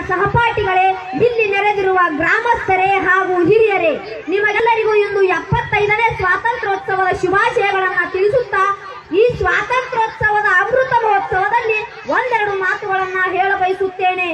ಸಹಪಾಠಿಗಳೇ, ಇಲ್ಲಿ ನೆರೆದಿರುವ ಗ್ರಾಮಸ್ಥರೇ ಹಾಗೂ ಹಿರಿಯರೇ, ನಿಮಗೆಲ್ಲರಿಗೂ ಇಂದು 75ನೇ ಸ್ವಾತಂತ್ರ್ಯೋತ್ಸವದ ಶುಭಾಶಯಗಳನ್ನು ತಿಳಿಸುತ್ತಾ ಈ ಸ್ವಾತಂತ್ರ್ಯೋತ್ಸವದ ಅಮೃತ ಮಹೋತ್ಸವದಲ್ಲಿ ಒಂದೆರಡು ಮಾತುಗಳನ್ನ ಹೇಳಬಯಸುತ್ತೇನೆ.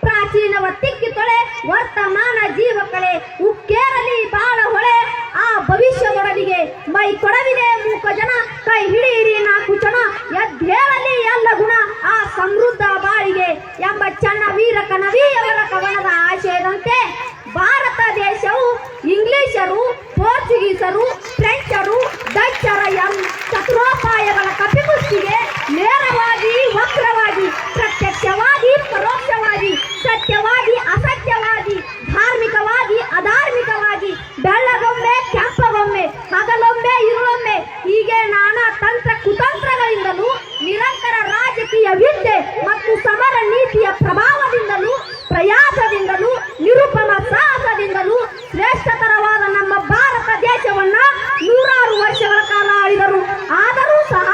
ಪ್ರಾಚೀನವ ತಿಕ್ಕಿ ತೊಳೆ, ವರ್ತಮಾನ ಜೀವಕಳೆ, ಉಕ್ಕೇರಲಿ ಬಾಳ ಹೊಳೆ, ಆ ಭವಿಷ್ಯದೊಡಲಿಗೆ ಮೈ ಕೊಡವಿದೆ ಮೂಕ ಜನ, ಕೈ ಹಿಡಿಯಿರಿ ನಾಲ್ಕು ಜನ, ಎದ್ದೇಳಲಿ ಎಲ್ಲ ಗುಣ ಆ ಸಮೃದ್ಧ ಬಾಳಿಗೆ ಎಂಬ ಚನ್ನ ವೀರ ಕನವಿಯವರ ಕವನದ ಆಶಯದಂತೆ ಭಾರತ ದೇಶವು ಇಂಗ್ಲಿಷರು, ಪೋರ್ಚುಗೀಸರು, ಫ್ರೆಂಚರು, ಡಚ್ಚರ ಚತುರೋಪಾಯಗಳ ಕಪಿಮುಷ್ಟಿಗೆ ನೇರವಾಗಿ, ವಕ್ರವಾಗಿ, ಪ್ರತ್ಯಕ್ಷವಾಗಿ, ಪರೋಕ್ಷವಾಗಿ, ಸತ್ಯವಾಗಿ, ಅಸತ್ಯವಾಗಿ, ಧಾರ್ಮಿಕವಾಗಿ, ಅಧಾರ್ಮಿಕವಾಗಿ, ಬೆಳ್ಳಗೊಮ್ಮೆ, ಕೆಂಪಗೊಮ್ಮೆ, ಹಗಲೊಮ್ಮೆ, ಇರುಳೊಮ್ಮೆ, ಹೀಗೆ ನಾನಾ ತಂತ್ರ ಕುತಂತ್ರಗಳಿಂದಲೂ, ನಿರಂತರ ರಾಜಕೀಯ ವಿದ್ಯೆ ಮತ್ತು ಸಮರ ನೀತಿಯ ಪ್ರಭಾವದಿಂದಲೂ, ಪ್ರಯಾಸದಿಂದಲೂ, ನಿರುಪಮ ಸಾಹಸದಿಂದಲೂ ಶ್ರೇಷ್ಠತರವಾದ ನಮ್ಮ ಭಾರತ ದೇಶವನ್ನ 100 ವರ್ಷಗಳ ಕಾಲ ಆಳಿದರು. ಆದರೂ ಸಹ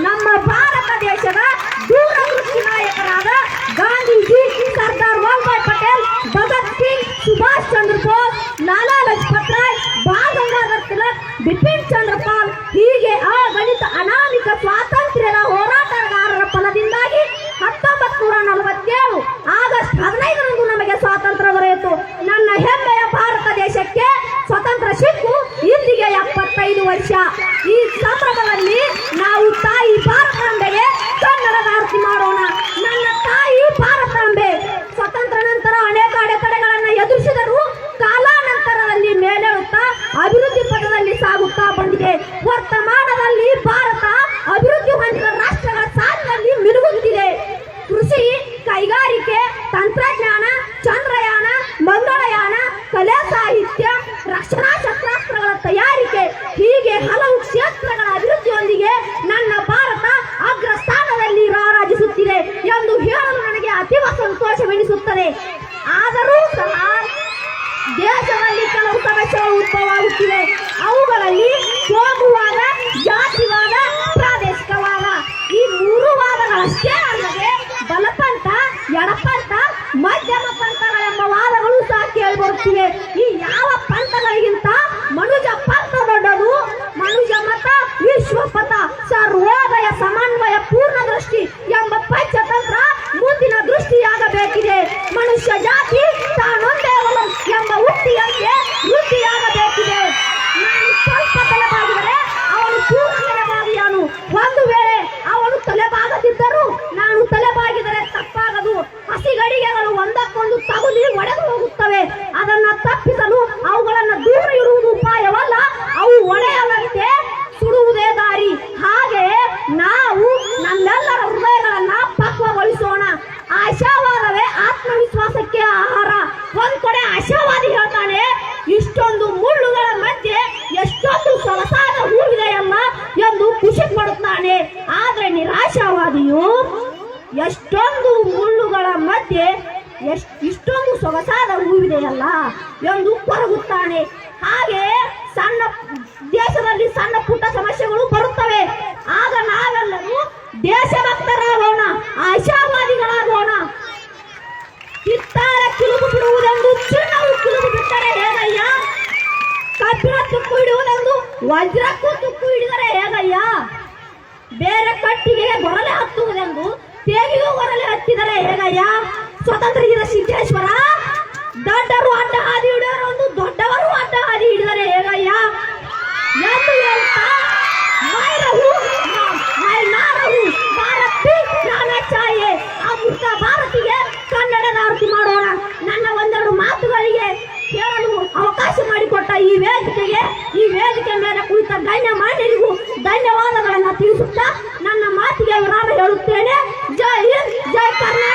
ನಮ್ಮ ಭಾರತ ದೇಶದ ದೂರದೃಷ್ಟಿ ನಾಯಕರಾದ ಗಾಂಧೀಜಿ, ಸರ್ದಾರ್ ವಲ್ಲಭಾಯ್ ಪಟೇಲ್, ಭಗತ್ ಸಿಂಗ್, ಸುಭಾಷ್ ಚಂದ್ರ ಬೋಸ್, ಲಾಲಾ ಲಜಪತ್ ರಾಯ್, ಬಾಲ್ ಗಂಗಾಧರ್ ತಿಲಕ್, ಬಿಪಿನ್ ಚಂದ್ರ ಪಾಲ್, ಹೀಗೆ ಅಗಣಿತ ಅನಾಮಿಕ ಸ್ವಾತಂತ್ರ್ಯದ ಹೋರಾಟಗಾರರ ಫಲದಿಂದಾಗಿ 1947 ಆಗಸ್ಟ್ 15ರಂದು ನಮಗೆ ಸ್ವಾತಂತ್ರ್ಯ ದೊರೆಯಿತು. ನನ್ನ ಹೆಮ್ಮೆಯ ಭಾರತ ದೇಶಕ್ಕೆ ಸ್ವತಂತ್ರ ಸಿಕ್ಕು ಇಂದಿಗೆ 75 ವರ್ಷ. ಈ ಸಂಭ್ರಮದಲ್ಲಿ ನಾವು ತಾಯಿ ಭಾರತಾಂಬೆಗೆ ಕನ್ನಡದ ಆರತಿ ಮಾಡೋಣ. ನನ್ನ ತಾಯಿ ಭಾರತಾಂಬೆ ಸ್ವತಂತ್ರ ನಂತರ ಅನೇಕ ಅಡೆತಡೆಗಳನ್ನು ಎದುರಿಸಿದರೂ ಕಾಲಾನಂತರದಲ್ಲಿ ಮೇಲೇಳುತ್ತಾ ಅಭಿವೃದ್ಧಿ ಪಥದಲ್ಲಿ ಸಾಗುತ್ತಾ ಬಂದಿದೆ. ವರ್ತಮಾನದಲ್ಲಿ ಭಾರತ ಅಭಿವೃದ್ಧಿ ಹೊಂದಿದ ರಾಷ್ಟ್ರಗಳ ಸಾಲಿನಲ್ಲಿ ಮಿನುಗುತ್ತಿದೆ. ಕೃಷಿ, ಕೈಗಾರಿಕೆ, ತಂತ್ರಜ್ಞಾನ, ಚಂದ್ರಯಾನ, ಮಂಗಳಯಾನ, ಕಲೆ, ಸಾಹಿತ್ಯ, ರಕ್ಷಣಾ ಶಸ್ತ್ರಾಸ್ತ್ರಗಳ ತಯಾರಿಕೆ, ಹೀಗೆ ಹಲವು ಕ್ಷೇತ್ರಗಳ ಅಭಿವೃದ್ಧಿಯೊಂದಿಗೆ ನನ್ನ ಭಾರತ ಅಗ್ರಸ್ಥಾನದಲ್ಲಿ ರಾರಾಜಿಸುತ್ತಿದೆ ಎಂದು ಹೇಳಲು ನನಗೆ ಅತೀವ ಸಂತೋಷವೆನಿಸುತ್ತದೆ. ಆದರೂ ಸಹ ದೇಶದಲ್ಲಿ ಕೆಲವು ಸಮಸ್ಯೆಗಳು ಉದ್ಭವವಾಗುತ್ತಿವೆ. ಅವುಗಳಲ್ಲಿ ಕೋಮುವಾದ, ಜಾತಿವಾದ, ಪ್ರಾದೇಶಿಕವಾದ, ಈ 3 ವಾದಗಳಷ್ಟೇ ಅಲ್ಲದೆ ಬಲಪಂಥ, ಎಡಪಂಥ, ಮಧ್ಯಮ ಪಂಥಗಳೆಂಬ ವಾದಗಳು ಸಹ ಕೇಳಿಬರುತ್ತಿವೆ. ಈ ಯಾವ ಪಂಥಗಳಿಗಿಂತ ಮನುಜ ಪಂಥ ದೊಡ್ಡದು. ಮನುಜ ಮತ, ವಿಶ್ವಪಥ, ಸರ್ವೋದಯ, ಸಮನ್ವಯ, ಪೂರ್ಣ ದೃಷ್ಟಿ ಎಂಬ ಪಂಚತಂತ್ರ ಮುಂದಿನ ದೃಷ್ಟಿಯಾಗಬೇಕಿದೆ. ಮನುಷ್ಯ ಜಾತಿ ತಾನೊಂದೇ ಒಲಂ ಎಂಬ ಉಕ್ತಿಯಂತೆ ವೃದ್ಧಿಯಾಗಬೇಕಿದೆ. ನಾನು ಸ್ವಲ್ಪ ತಲೆಬಾಗಿದರೆ ಅವನು ಪೂರ್ಣ ತಲೆಬಾಗಿಯಾನು. ಒಂದು ವೇಳೆ ಅವನು ತಲೆಬಾಗದಿದ್ದರೂ ನಾನು ತಲೆಬಾಗಿದರೆ ತಪ್ಪಾಗದು. ಹಸಿಗಡಿಗೆಗಳು ಒಂದಕ್ಕೊಂದು ತಗುಲಿ ಒಡೆದು ಹೋಗುತ್ತವೆ. ಅದನ್ನ ತಪ್ಪಿಸಲು ಅವುಗಳನ್ನು ದೂರ ಇರುವುದು ಉಪಾಯವಲ್ಲ, ಅವು ಒಡೆಯದಂತೆ ಸುಡುವುದೇ ದಾರಿ. ಹಾಗೆ ನಾವು ನಮ್ಮೆಲ್ಲರ ಹೃದಯಗಳನ್ನ ಪಕ್ವಗೊಳಿಸೋಣ. ಆಶಾವಾದವೇ ಆತ್ಮವಿಶ್ವಾಸಕ್ಕೆ ಆಹಾರ. ಒಂದ್ ಕಡೆ ಆಶಾವಾದಿ ಹೇಳ್ತಾನೆ, ಇಷ್ಟೊಂದು ಮುಳ್ಳುಗಳ ಮಧ್ಯೆ ಎಷ್ಟೊಂದು ಸೊಗಸಾದ ಹೂವಿದೆಯಲ್ಲ ಎಂದು ಖುಷಿ ಪಡುತ್ತಾನೆ. ಆದ್ರೆ ನಿರಾಶಾವಾದಿಯು ಎಷ್ಟೊಂದು ಮುಳ್ಳುಗಳ ಮಧ್ಯೆ ಇಷ್ಟೊಂದು ಸೊಗಸಾದ ಹೂವಿದೆಯಲ್ಲ ಎಂದು ಕೊರಗುತ್ತಾನೆ. ಹಾಗೆ ಸಣ್ಣ ದೇಶದಲ್ಲಿ ಸಣ್ಣ ಪುಟ್ಟ ಸಮಸ್ಯೆಗಳು ಬರುತ್ತವೆ. ಆಗ ನಾವೆಲ್ಲರೂ ದೇಶಭಕ್ತರಾಗೋಣ, ಆಶಾವಾದಿಗಳಾಗೋಣ. ಕಿತ್ತಾರ ಕಿಲುಬು ಬಿಡುವುದೆಂದು ಚಿನ್ನವು ಕಿಲುಬು ಬಿಟ್ಟರೆ ಹೇಗಯ್ಯ? ಕಬ್ಬಿಣ ತುಕ್ಕು ಹಿಡಿಯುವುದೆಂದು ವಜ್ರಕ್ಕೂ ತುಕ್ಕು ಹಿಡಿದರೆ ಹೇಗಯ್ಯ? ಬೇರೆ ಕಟ್ಟಿಗೆ ಗೊರಲೆ ಹತ್ತುವುದೆಂದು ತೇಗಿಗೂ ಗೊರಲೆ ಹತ್ತಿದರೆ ಹೇಗಯ್ಯ? ಸ್ವತಂತ್ರ ಸಿದ್ದೇಶ್ವರ ದೊಡ್ಡರು ಅಡ್ಡ ಹಾದಿ ಹಿಡಿಯೋರು ದೊಡ್ಡವರು ಅಡ್ಡ ಹಾದಿ ಹಿಡಿದರೆ ಹೇಗಯ್ಯ ಎಂದು ಹೇಳ್ತಾ ಅಮೃತ ಭಾರತಿಗೆ ಕನ್ನಡದ ಆರತಿ ಮಾಡೋಣ. ನನ್ನ ಒಂದೆರಡು ಮಾತುಗಳಿಗೆ ಕೇಳಲು ಅವಕಾಶ ಮಾಡಿಕೊಟ್ಟ ಈ ವೇದಿಕೆ ಮೇಲೆ ಕುಳಿತ ಗಣ್ಯಮಾನ್ಯರಿಗೂ ಧನ್ಯವಾದಗಳನ್ನು ತಿಳಿಸುತ್ತಾ ನನ್ನ ಮಾತಿಗೆ ವಿರಾಮ ಹೇಳುತ್ತೇನೆ. ಜೈ ಹಿಂದ್, ಜೈ ಕರ್ನಾಟಕ.